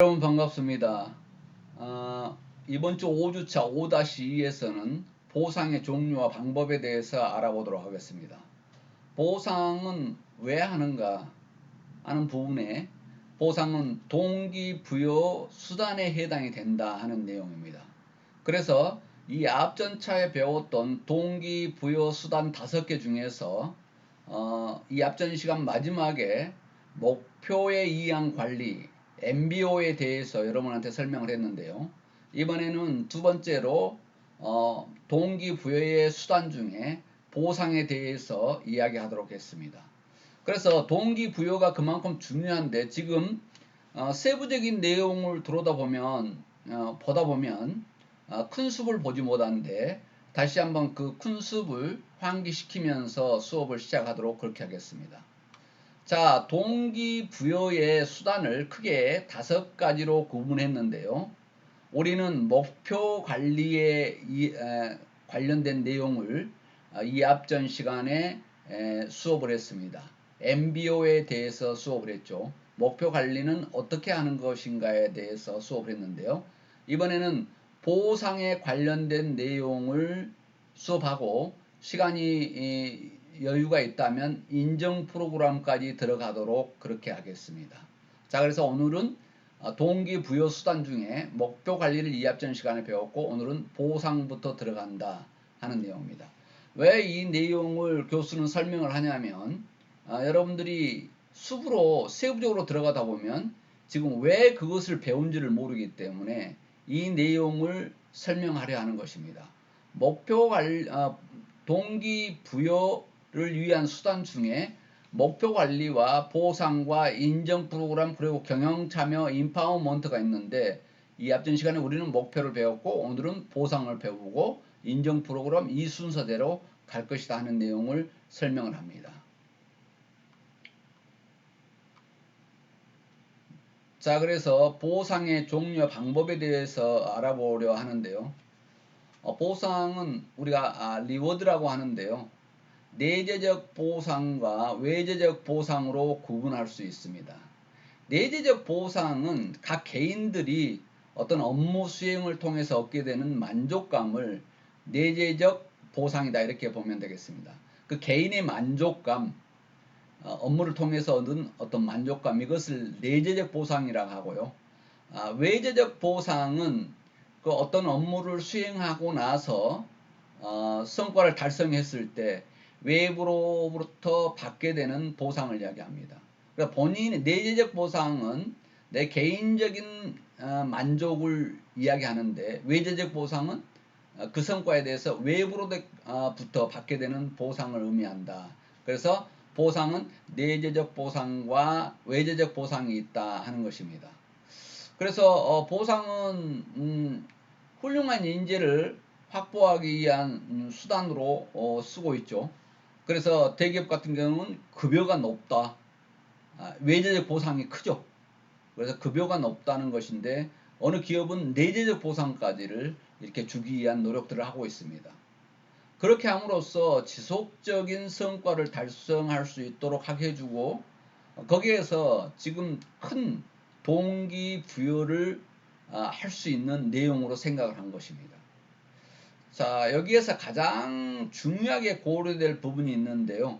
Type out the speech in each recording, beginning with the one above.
여러분 반갑습니다. 이번 주 5주차 5-2에서는 보상의 종류와 방법에 대해서 알아보도록 하겠습니다. 보상은 왜 하는가 하는 부분에 보상은 동기부여 수단에 해당이 된다 하는 내용입니다. 그래서 이 앞전 차에 배웠던 동기부여 수단 5개 중에서 이 앞전 시간 마지막에 목표에 의한 관리 MBO에 대해서 여러분한테 설명을 했는데요. 이번에는 두 번째로 동기부여의 수단 중에 보상에 대해서 이야기하도록 했습니다. 그래서 동기부여가 그만큼 중요한데 지금 세부적인 내용을 보다 보면 큰 숲을 보지 못하는데 다시 한번 그 큰 숲을 환기시키면서 수업을 시작하도록 그렇게 하겠습니다. 자, 동기부여의 수단을 크게 5가지로 구분했는데요. 우리는 목표 관리에 관련된 내용을 이 앞전 시간에 수업을 했습니다. MBO에 대해서 수업을 했죠. 목표 관리는 어떻게 하는 것인가에 대해서 수업을 했는데요. 이번에는 보상에 관련된 내용을 수업하고 시간이 여유가 있다면 인정 프로그램까지 들어가도록 그렇게 하겠습니다. 자, 그래서 오늘은 동기부여 수단 중에 목표 관리를 이 앞전 시간에 배웠고 오늘은 보상부터 들어간다 하는 내용입니다. 왜 이 내용을 교수는 설명을 하냐면 여러분들이 숲으로 세부적으로 들어가다 보면 지금 왜 그것을 배운지를 모르기 때문에 이 내용을 설명하려 하는 것입니다. 동기부여를 위한 수단 중에 목표 관리와 보상과 인정 프로그램 그리고 경영 참여 인파워먼트가 있는데 이 앞전 시간에 우리는 목표를 배웠고 오늘은 보상을 배우고 인정 프로그램 이 순서대로 갈 것이다 하는 내용을 설명을 합니다. 자, 그래서 보상의 종류와 방법에 대해서 알아보려 하는데요. 보상은 우리가 리워드라고 하는데요. 내재적 보상과 외재적 보상으로 구분할 수 있습니다. 내재적 보상은 각 개인들이 어떤 업무 수행을 통해서 얻게 되는 만족감을 내재적 보상이다 이렇게 보면 되겠습니다. 그 개인의 만족감, 업무를 통해서 얻은 어떤 만족감 이것을 내재적 보상이라고 하고요. 외재적 보상은 그 어떤 업무를 수행하고 나서 성과를 달성했을 때 외부로부터 받게 되는 보상을 이야기합니다. 그러니까 본인의 내재적 보상은 내 개인적인 만족을 이야기하는데 외재적 보상은 그 성과에 대해서 외부로부터 받게 되는 보상을 의미한다. 그래서 보상은 내재적 보상과 외재적 보상이 있다 하는 것입니다. 그래서 보상은 훌륭한 인재를 확보하기 위한 수단으로 쓰고 있죠. 그래서 대기업 같은 경우는 급여가 높다. 외재적 보상이 크죠. 그래서 급여가 높다는 것인데 어느 기업은 내재적 보상까지를 이렇게 주기 위한 노력들을 하고 있습니다. 그렇게 함으로써 지속적인 성과를 달성할 수 있도록 하게 해주고 거기에서 지금 큰 동기부여를 할 수 있는 내용으로 생각을 한 것입니다. 자, 여기에서 가장 중요하게 고려될 부분이 있는데요.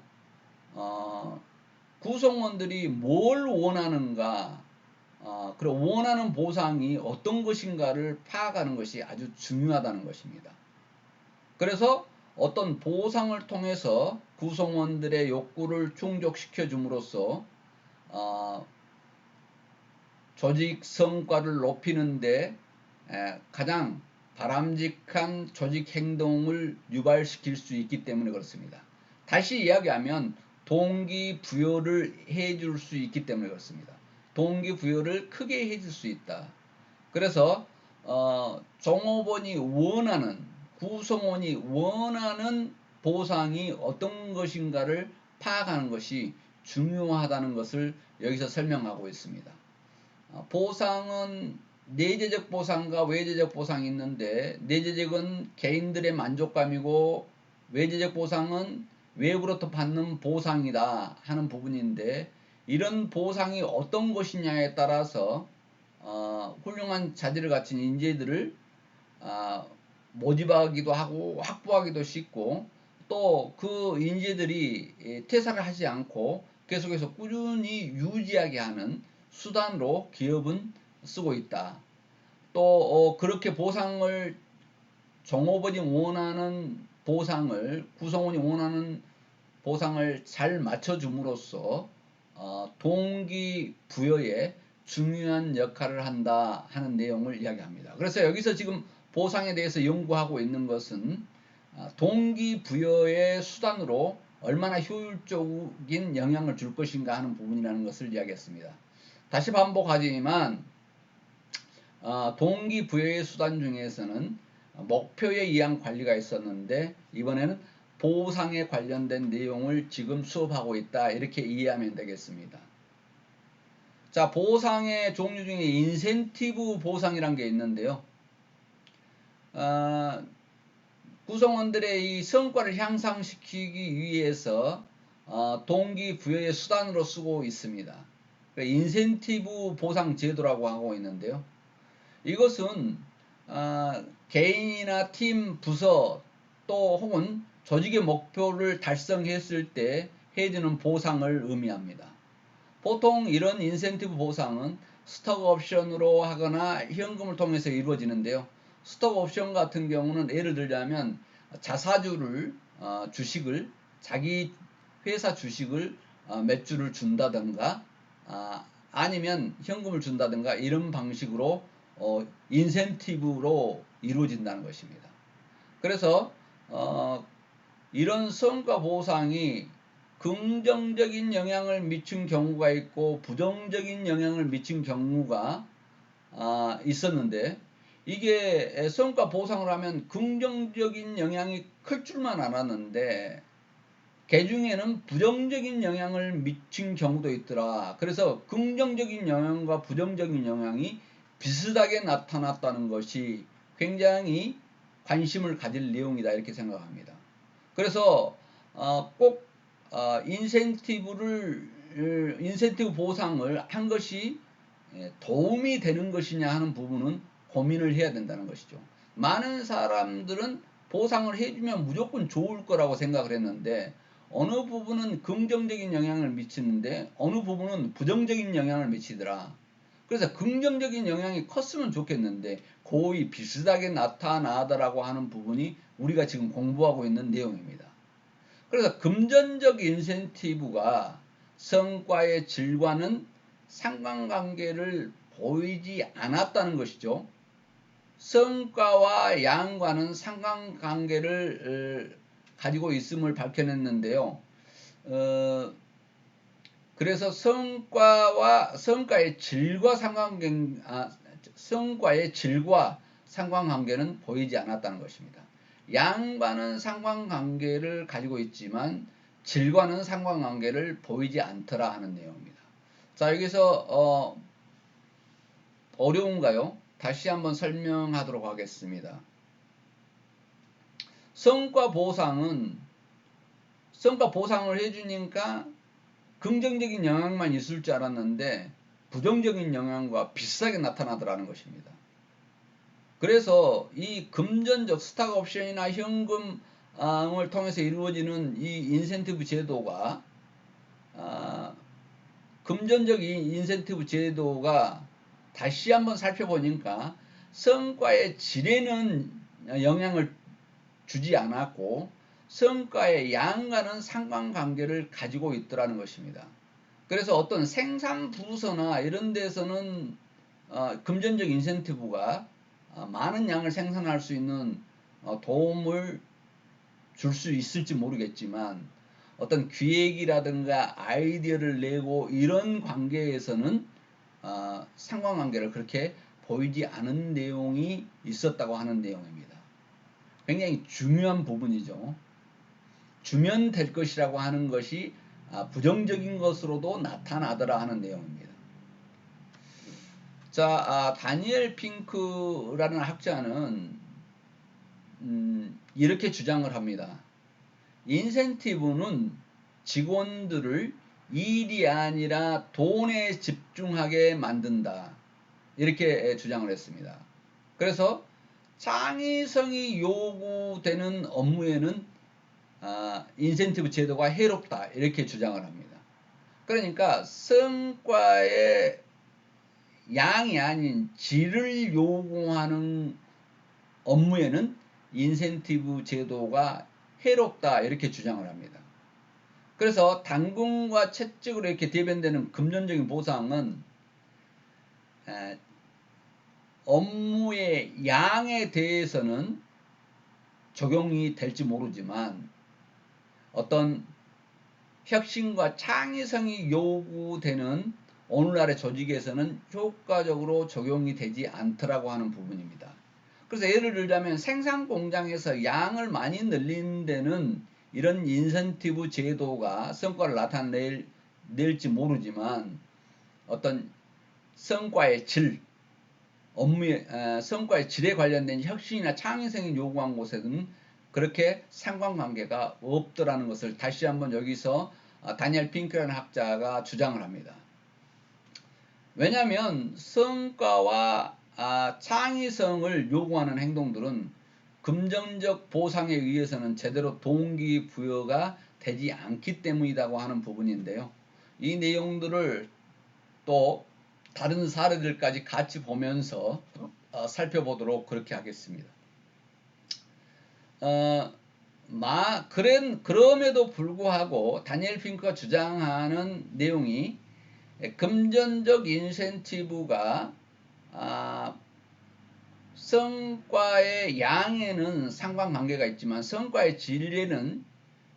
구성원들이 뭘 원하는가, 그리고 원하는 보상이 어떤 것인가를 파악하는 것이 아주 중요하다는 것입니다. 그래서 어떤 보상을 통해서 구성원들의 욕구를 충족시켜 줌으로써 조직 성과를 높이는데 가장 바람직한 조직 행동을 유발시킬 수 있기 때문에 그렇습니다. 다시 이야기하면 동기부여를 해줄 수 있기 때문에 그렇습니다. 동기부여를 크게 해줄 수 있다. 그래서 종업원이 원하는 구성원이 원하는 보상이 어떤 것인가를 파악하는 것이 중요하다는 것을 여기서 설명하고 있습니다. 보상은 내재적 보상과 외재적 보상이 있는데 내재적은 개인들의 만족감이고 외재적 보상은 외부로부터 받는 보상이다 하는 부분인데 이런 보상이 어떤 것이냐에 따라서 훌륭한 자질을 갖춘 인재들을 모집하기도 하고 확보하기도 쉽고, 또 그 인재들이 퇴사를 하지 않고 계속해서 꾸준히 유지하게 하는 수단으로 기업은 쓰고 있다. 또 그렇게 보상을, 종업원이 원하는 보상을, 구성원이 원하는 보상을 잘 맞춰줌으로써 동기부여에 중요한 역할을 한다 하는 내용을 이야기합니다. 그래서 여기서 지금 보상에 대해서 연구하고 있는 것은 동기부여의 수단으로 얼마나 효율적인 영향을 줄 것인가 하는 부분이라는 것을 이야기했습니다. 다시 반복하지만 동기부여의 수단 중에서는 목표에 의한 관리가 있었는데, 이번에는 보상에 관련된 내용을 지금 수업하고 있다, 이렇게 이해하면 되겠습니다. 자, 보상의 종류 중에 인센티브 보상이란 게 있는데요. 구성원들의 이 성과를 향상시키기 위해서 동기부여의 수단으로 쓰고 있습니다. 인센티브 보상 제도라고 하고 있는데요. 이것은 개인이나 팀, 부서, 또 혹은 조직의 목표를 달성했을 때 해주는 보상을 의미합니다. 보통 이런 인센티브 보상은 스톡 옵션으로 하거나 현금을 통해서 이루어지는데요. 스톡 옵션 같은 경우는 예를 들자면 자사주를 주식을, 자기 회사 주식을 몇 주를 준다든가 아니면 현금을 준다든가 이런 방식으로 인센티브로 이루어진다는 것입니다. 그래서 이런 성과 보상이 긍정적인 영향을 미친 경우가 있고 부정적인 영향을 미친 경우가 있었는데, 이게 성과 보상을 하면 긍정적인 영향이 클 줄만 알았는데 그 중에는 부정적인 영향을 미친 경우도 있더라. 그래서 긍정적인 영향과 부정적인 영향이 비슷하게 나타났다는 것이 굉장히 관심을 가질 내용이다, 이렇게 생각합니다. 그래서 꼭 인센티브 보상을 한 것이 도움이 되는 것이냐 하는 부분은 고민을 해야 된다는 것이죠. 많은 사람들은 보상을 해주면 무조건 좋을 거라고 생각을 했는데, 어느 부분은 긍정적인 영향을 미치는데 어느 부분은 부정적인 영향을 미치더라. 그래서 긍정적인 영향이 컸으면 좋겠는데 거의 비슷하게 나타나더라고 하는 부분이 우리가 지금 공부하고 있는 내용입니다. 그래서 금전적 인센티브가 성과의 질과는 상관관계를 보이지 않았다는 것이죠. 성과와 양과는 상관관계를 가지고 있음을 밝혀냈는데요. 그래서 성과의 질과 상관관계는 보이지 않았다는 것입니다. 양과는 상관관계를 가지고 있지만 질과는 상관관계를 보이지 않더라 하는 내용입니다. 자, 여기서 어려운가요? 다시 한번 설명하도록 하겠습니다. 성과 보상을 해주니까 긍정적인 영향만 있을 줄 알았는데 부정적인 영향과 비슷하게 나타나더라는 것입니다. 그래서 이 금전적 스탁 옵션이나 현금을 통해서 이루어지는 이 인센티브 제도가 금전적 인센티브 제도가 다시 한번 살펴보니까 성과의 질에는 영향을 주지 않았고 성과의 양과는 상관관계를 가지고 있더라는 것입니다. 그래서 어떤 생산 부서나 이런 데서는 금전적 인센티브가 많은 양을 생산할 수 있는 도움을 줄 수 있을지 모르겠지만, 어떤 기획이라든가 아이디어를 내고 이런 관계에서는 상관관계를 그렇게 보이지 않은 내용이 있었다고 하는 내용입니다. 굉장히 중요한 부분이죠. 주면 될 것이라고 하는 것이 부정적인 것으로도 나타나더라 하는 내용입니다. 자, 다니엘 핑크라는 학자는 이렇게 주장을 합니다. 인센티브는 직원들을 일이 아니라 돈에 집중하게 만든다. 이렇게 주장을 했습니다. 그래서 창의성이 요구되는 업무에는 인센티브 제도가 해롭다 이렇게 주장을 합니다. 그러니까 성과의 양이 아닌 질을 요구하는 업무에는 인센티브 제도가 해롭다 이렇게 주장을 합니다. 그래서 당근과 채찍으로 이렇게 대변되는 금전적인 보상은 업무의 양에 대해서는 적용이 될지 모르지만 어떤 혁신과 창의성이 요구되는 오늘날의 조직에서는 효과적으로 적용이 되지 않더라고 하는 부분입니다. 그래서 예를 들자면 생산 공장에서 양을 많이 늘리는 데는 이런 인센티브 제도가 성과를 나타낼지 모르지만 어떤 성과의 질, 업무의 성과의 질에 관련된 혁신이나 창의성이 요구한 곳에는 그렇게 상관관계가 없더라는 것을 다시 한번 여기서 다니엘 핑크라는 학자가 주장을 합니다. 왜냐하면 성과와 창의성을 요구하는 행동들은 금전적 보상에 의해서는 제대로 동기부여가 되지 않기 때문이라고 하는 부분인데요. 이 내용들을 또 다른 사례들까지 같이 보면서 살펴보도록 그렇게 하겠습니다. 그럼에도 불구하고 다니엘 핑크가 주장하는 내용이 금전적 인센티브가 성과의 양에는 상관관계가 있지만 성과의 질에는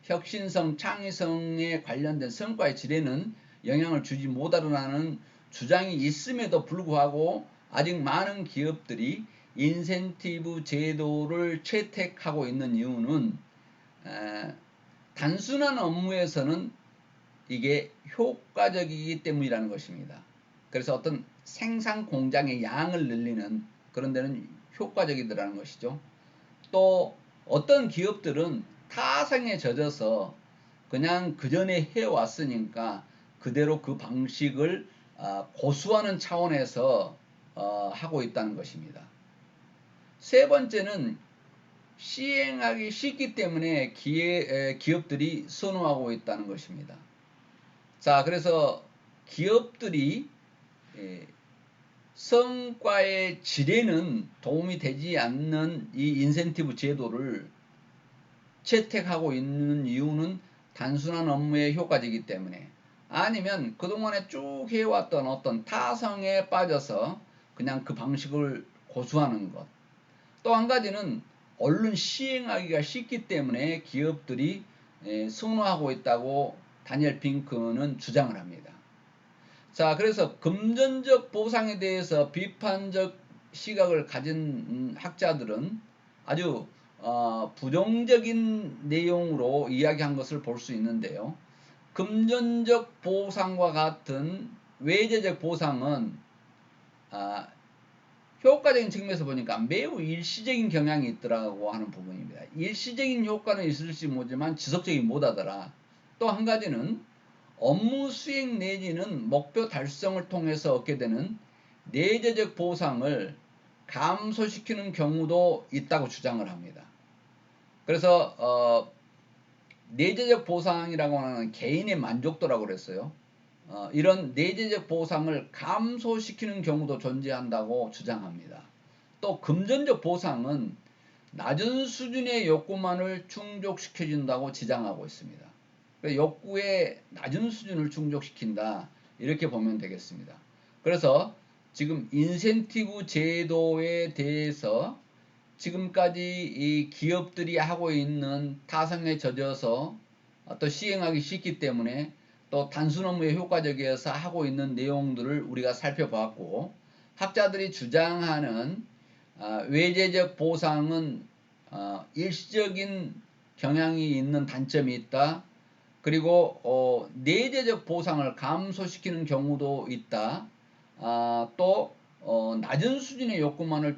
혁신성, 창의성에 관련된 성과의 질에는 영향을 주지 못하라는 주장이 있음에도 불구하고 아직 많은 기업들이 인센티브 제도를 채택하고 있는 이유는 단순한 업무에서는 이게 효과적이기 때문이라는 것입니다. 그래서 어떤 생산 공장의 양을 늘리는 그런 데는 효과적이더라는 것이죠. 또 어떤 기업들은 타성에 젖어서 그냥 그 전에 해왔으니까 그대로 그 방식을 고수하는 차원에서 하고 있다는 것입니다. 세 번째는 시행하기 쉽기 때문에 기업들이 선호하고 있다는 것입니다. 자, 그래서 기업들이 성과의 질에는 도움이 되지 않는 이 인센티브 제도를 채택하고 있는 이유는 단순한 업무의 효과이기 때문에 아니면 그동안에 쭉 해왔던 어떤 타성에 빠져서 그냥 그 방식을 고수하는 것. 또 한 가지는 얼른 시행하기가 쉽기 때문에 기업들이 선호하고 있다고 다니엘 핑크는 주장을 합니다. 자, 그래서 금전적 보상에 대해서 비판적 시각을 가진 학자들은 아주 부정적인 내용으로 이야기한 것을 볼 수 있는데요. 금전적 보상과 같은 외재적 보상은 효과적인 측면에서 보니까 매우 일시적인 경향이 있더라고 하는 부분입니다. 일시적인 효과는 있을지 모르지만 지속적인 못하더라. 또 한 가지는 업무 수행 내지는 목표 달성을 통해서 얻게 되는 내재적 보상을 감소시키는 경우도 있다고 주장을 합니다. 그래서 내재적 보상이라고 하는 개인의 만족도라고 그랬어요. 이런 내재적 보상을 감소시키는 경우도 존재한다고 주장합니다. 또 금전적 보상은 낮은 수준의 욕구만을 충족시켜준다고 지장하고 있습니다. 욕구의 낮은 수준을 충족시킨다 이렇게 보면 되겠습니다. 그래서 지금 인센티브 제도에 대해서 지금까지 이 기업들이 하고 있는 타성에 젖어서 또 시행하기 쉽기 때문에 또 단순 업무에 효과적이어서 하고 있는 내용들을 우리가 살펴봤고 학자들이 주장하는 외재적 보상은 일시적인 경향이 있는 단점이 있다. 그리고 내재적 보상을 감소시키는 경우도 있다. 또 낮은 수준의 욕구만을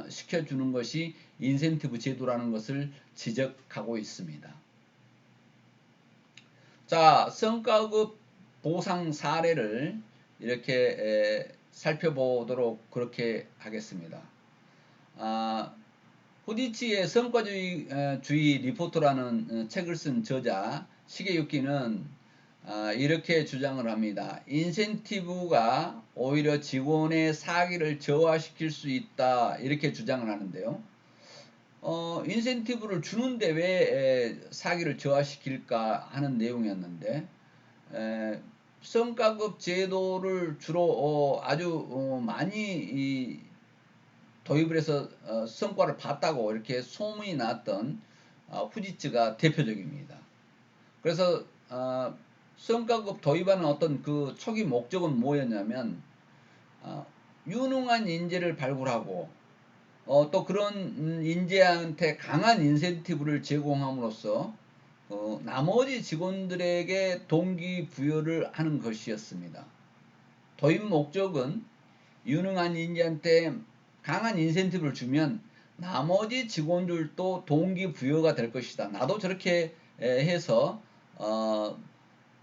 시켜주는 것이 인센티브 제도라는 것을 지적하고 있습니다. 자, 성과급 보상 사례를 이렇게 살펴보도록 그렇게 하겠습니다. 후디치의 성과주의 리포트라는 책을 쓴 저자 시게유키는 이렇게 주장을 합니다. 인센티브가 오히려 직원의 사기를 저하시킬 수 있다, 이렇게 주장을 하는데요. 인센티브를 주는데 왜 사기를 저하시킬까 하는 내용이었는데, 성과급 제도를 주로 아주 많이 도입을 해서 성과를 봤다고 이렇게 소문이 났던 후지츠가 대표적입니다. 그래서 성과급 도입하는 어떤 그 초기 목적은 뭐였냐면, 유능한 인재를 발굴하고 또 그런 인재한테 강한 인센티브를 제공함으로써 나머지 직원들에게 동기부여를 하는 것이었습니다. 도입 목적은 유능한 인재한테 강한 인센티브를 주면 나머지 직원들도 동기부여가 될 것이다. 나도 저렇게 해서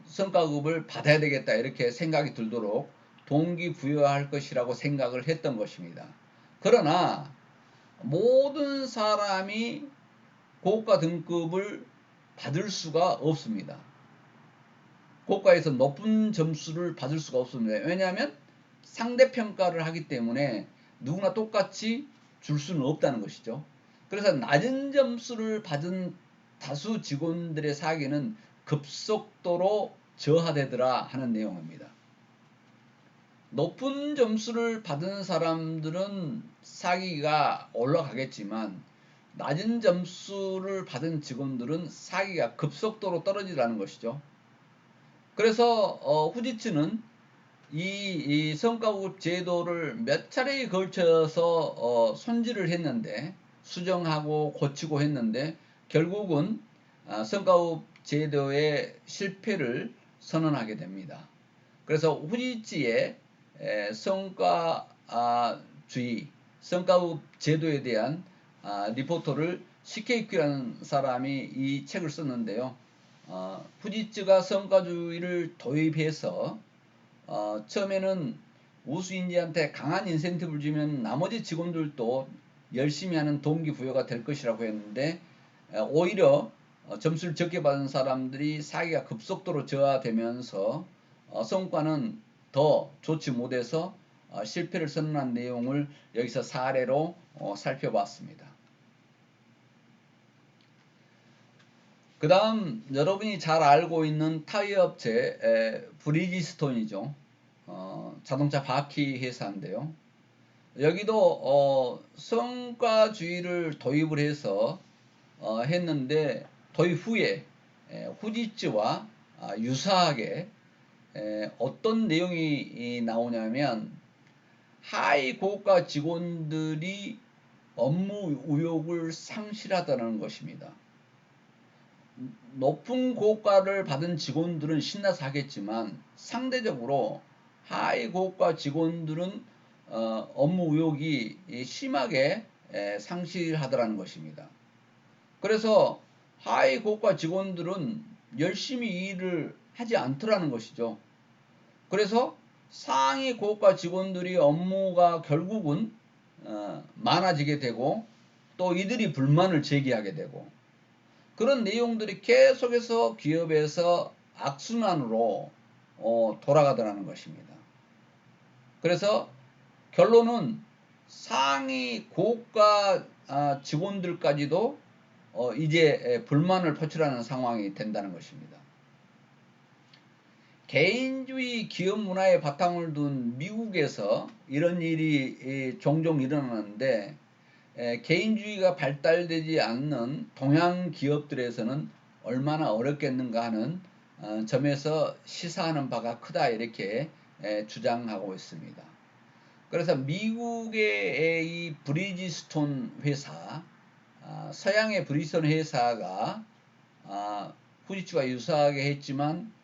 성과급을 받아야 되겠다, 이렇게 생각이 들도록 동기부여할 것이라고 생각을 했던 것입니다. 그러나 모든 사람이 고가 등급을 받을 수가 없습니다. 고가에서 높은 점수를 받을 수가 없습니다. 왜냐하면 상대평가를 하기 때문에 누구나 똑같이 줄 수는 없다는 것이죠. 그래서 낮은 점수를 받은 다수 직원들의 사기는 급속도로 저하되더라 하는 내용입니다. 높은 점수를 받은 사람들은 사기가 올라가겠지만 낮은 점수를 받은 직원들은 사기가 급속도로 떨어지라는 것이죠. 그래서 후지츠는 이 성과급 제도를 몇 차례에 걸쳐서 손질을 했는데, 수정하고 고치고 했는데 결국은 성과급 제도의 실패를 선언하게 됩니다. 그래서 후지츠의 성과주의, 성과급 제도에 대한 리포터를 시케이키라는 사람이 이 책을 썼는데요. 후지츠가 성과주의를 도입해서 처음에는 우수인재한테 강한 인센티브를 주면 나머지 직원들도 열심히 하는 동기부여가 될 것이라고 했는데, 오히려 점수를 적게 받은 사람들이 사기가 급속도로 저하되면서 성과는 더 좋지 못해서 실패를 선언한 내용을 여기서 사례로 살펴봤습니다. 그 다음 여러분이 잘 알고 있는 타이어 업체 브리지스톤이죠. 자동차 바퀴 회사인데요. 여기도 성과주의를 도입을 해서 했는데, 도입 후에 후지츠와 유사하게 어떤 내용이 나오냐면, 하위 고가 직원들이 업무 의욕을 상실하다는 것입니다. 높은 고가를 받은 직원들은 신나서 하겠지만 상대적으로 하위 고가 직원들은 업무 의욕이 심하게 상실하더라는 것입니다. 그래서 하위 고가 직원들은 열심히 일을 하지 않더라는 것이죠. 그래서 상위 고가 직원들이 업무가 결국은 많아지게 되고 또 이들이 불만을 제기하게 되고, 그런 내용들이 계속해서 기업에서 악순환으로 돌아가더라는 것입니다. 그래서 결론은 상위 고가 직원들까지도 이제 불만을 표출하는 상황이 된다는 것입니다. 개인주의 기업 문화에 바탕을 둔 미국에서 이런 일이 종종 일어나는데, 개인주의가 발달되지 않는 동양 기업들에서는 얼마나 어렵겠는가 하는 점에서 시사하는 바가 크다, 이렇게 주장하고 있습니다. 그래서 미국의 이 브리지스톤 회사, 서양의 브리지스톤 회사가 후지츠와 유사하게 했지만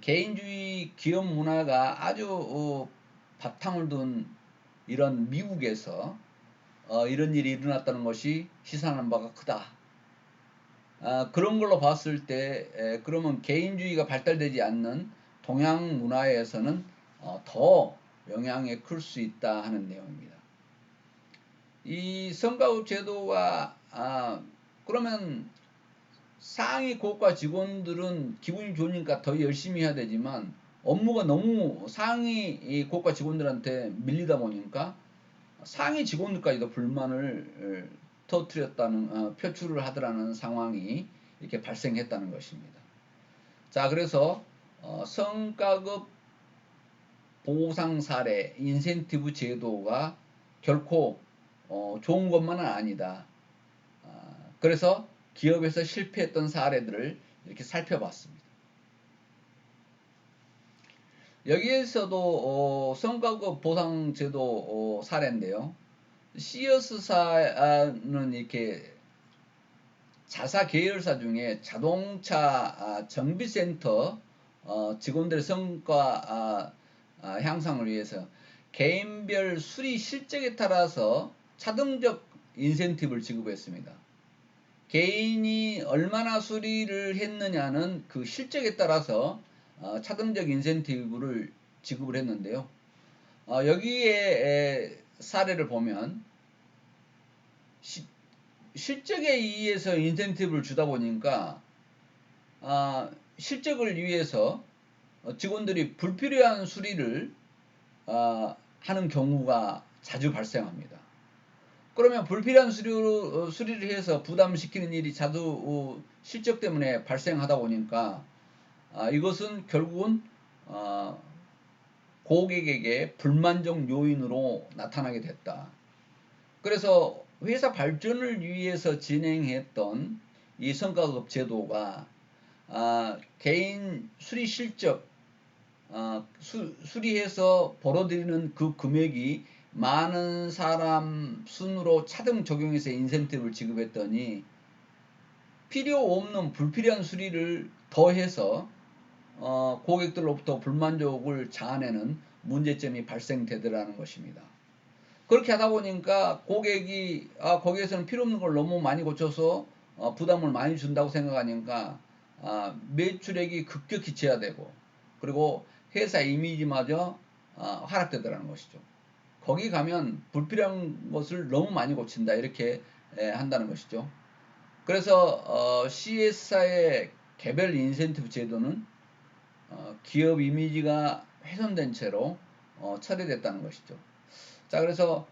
개인주의 기업 문화가 아주 바탕을 둔 이런 미국에서 이런 일이 일어났다는 것이 시사하는 바가 크다. 그런 걸로 봤을 때 그러면 개인주의가 발달되지 않는 동양 문화에서는 더 영향이 클 수 있다 하는 내용입니다. 이 성과급 제도가 그러면 상위 고가 직원들은 기분이 좋으니까 더 열심히 해야 되지만 업무가 너무 상위 고가 직원들한테 밀리다 보니까 상위 직원들까지도 불만을 터뜨렸다는 표출을 하더라는 상황이 이렇게 발생했다는 것입니다. 자, 그래서 성과급 보상 사례, 인센티브 제도가 결코 좋은 것만은 아니다. 그래서 기업에서 실패했던 사례들을 이렇게 살펴봤습니다. 여기에서도 성과급 보상 제도 사례인데요. 시어스사는 이렇게 자사 계열사 중에 자동차 정비센터 직원들의 성과 향상을 위해서 개인별 수리 실적에 따라서 차등적 인센티브를 지급했습니다. 개인이 얼마나 수리를 했느냐는 그 실적에 따라서 차등적 인센티브를 지급을 했는데요. 여기에 사례를 보면 실적에 의해서 인센티브를 주다 보니까 실적을 위해서 직원들이 불필요한 수리를 하는 경우가 자주 발생합니다. 그러면 불필요한 수리를 해서 부담시키는 일이 자주 실적 때문에 발생하다 보니까 이것은 결국은 고객에게 불만족 요인으로 나타나게 됐다. 그래서 회사 발전을 위해서 진행했던 이 성과급 제도가 개인 수리 실적 수리해서 벌어들이는 그 금액이 많은 사람 순으로 차등 적용해서 인센티브를 지급했더니 필요 없는 불필요한 수리를 더해서 고객들로부터 불만족을 자아내는 문제점이 발생되더라는 것입니다. 그렇게 하다 보니까 고객이 거기에서는 필요 없는 걸 너무 많이 고쳐서 부담을 많이 준다고 생각하니까 매출액이 급격히 제하되고 그리고 회사 이미지마저 하락되더라는 것이죠. 거기 가면 불필요한 것을 너무 많이 고친다 이렇게 한다는 것이죠. 그래서 CS사의 개별 인센티브 제도는 기업 이미지가 훼손된 채로 처리됐다는 것이죠. 자, 그래서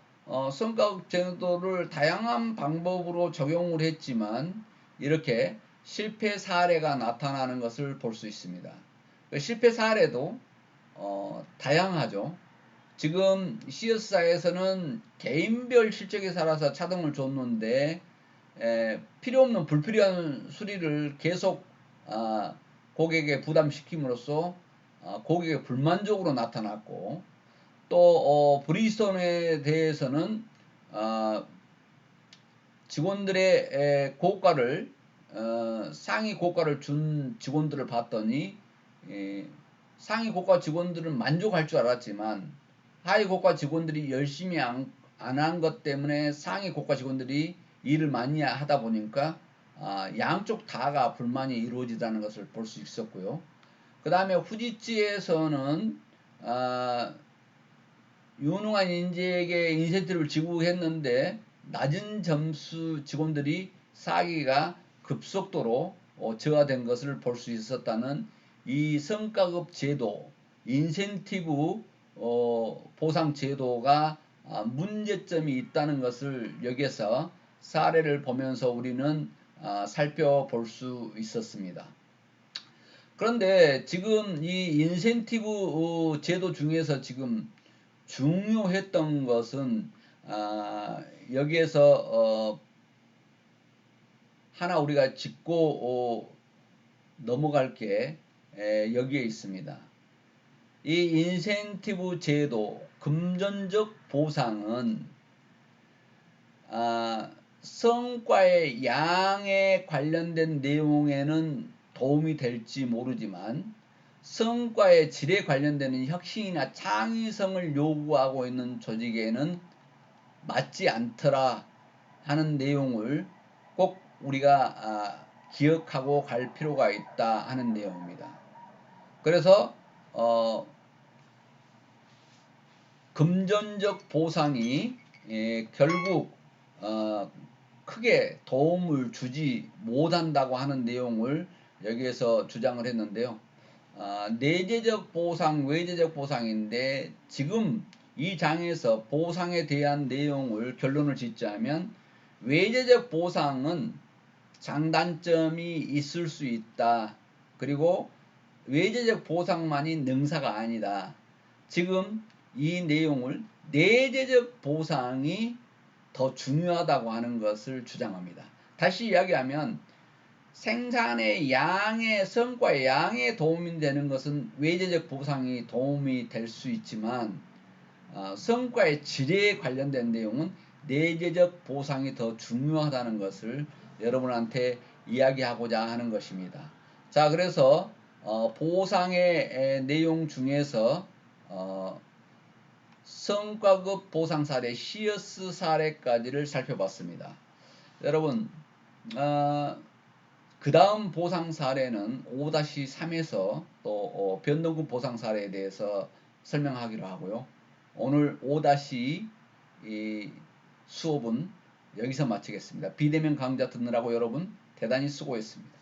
성과급 제도를 다양한 방법으로 적용을 했지만 이렇게 실패 사례가 나타나는 것을 볼 수 있습니다. 그 실패 사례도 다양하죠. 지금 시어스사에서는 개인별 실적에 따라서 차등을 줬는데 필요 없는 불필요한 수리를 계속 고객에 부담시킴으로써 고객의 불만족으로 나타났고 또 브리스톤에 대해서는 직원들의 고가를 상위 고가를 준 직원들을 봤더니 상위 고가 직원들은 만족할 줄 알았지만 하위 고가 직원들이 열심히 안 한 것 때문에 상위 고가 직원들이 일을 많이 하다 보니까 양쪽 다가 불만이 이루어지다는 것을 볼 수 있었고요. 그 다음에 후지츠에서는 유능한 인재에게 인센티브를 지급했는데 낮은 점수 직원들이 사기가 급속도로 저하된 것을 볼 수 있었다는 이 성과급 제도, 인센티브 보상 제도가 문제점이 있다는 것을 여기에서 사례를 보면서 우리는 살펴볼 수 있었습니다. 그런데 지금 이 인센티브 제도 중에서 지금 중요했던 것은 여기에서 하나 우리가 짚고 넘어갈 게 여기에 있습니다. 이 인센티브 제도, 금전적 보상은 성과의 양에 관련된 내용에는 도움이 될지 모르지만 성과의 질에 관련되는 혁신이나 창의성을 요구하고 있는 조직에는 맞지 않더라 하는 내용을 꼭 우리가 기억하고 갈 필요가 있다 하는 내용입니다. 그래서 금전적 보상이 결국 크게 도움을 주지 못한다고 하는 내용을 여기에서 주장을 했는데요. 내재적 보상, 외재적 보상인데 지금 이 장에서 보상에 대한 내용을 결론을 짓자면 외재적 보상은 장단점이 있을 수 있다. 그리고 외재적 보상만이 능사가 아니다. 지금 이 내용을 내재적 보상이 더 중요하다고 하는 것을 주장합니다. 다시 이야기하면 생산의 양의 성과의 양에 도움이 되는 것은 외재적 보상이 도움이 될 수 있지만 성과의 질에 관련된 내용은 내재적 보상이 더 중요하다는 것을 여러분한테 이야기하고자 하는 것입니다. 자, 그래서 보상의 내용 중에서 성과급 보상 사례, 시어스 사례까지를 살펴봤습니다. 여러분, 그 다음 보상 사례는 5-3에서 또 변동급 보상 사례에 대해서 설명하기로 하고요. 오늘 5-2 수업은 여기서 마치겠습니다. 비대면 강좌 듣느라고 여러분 대단히 수고했습니다.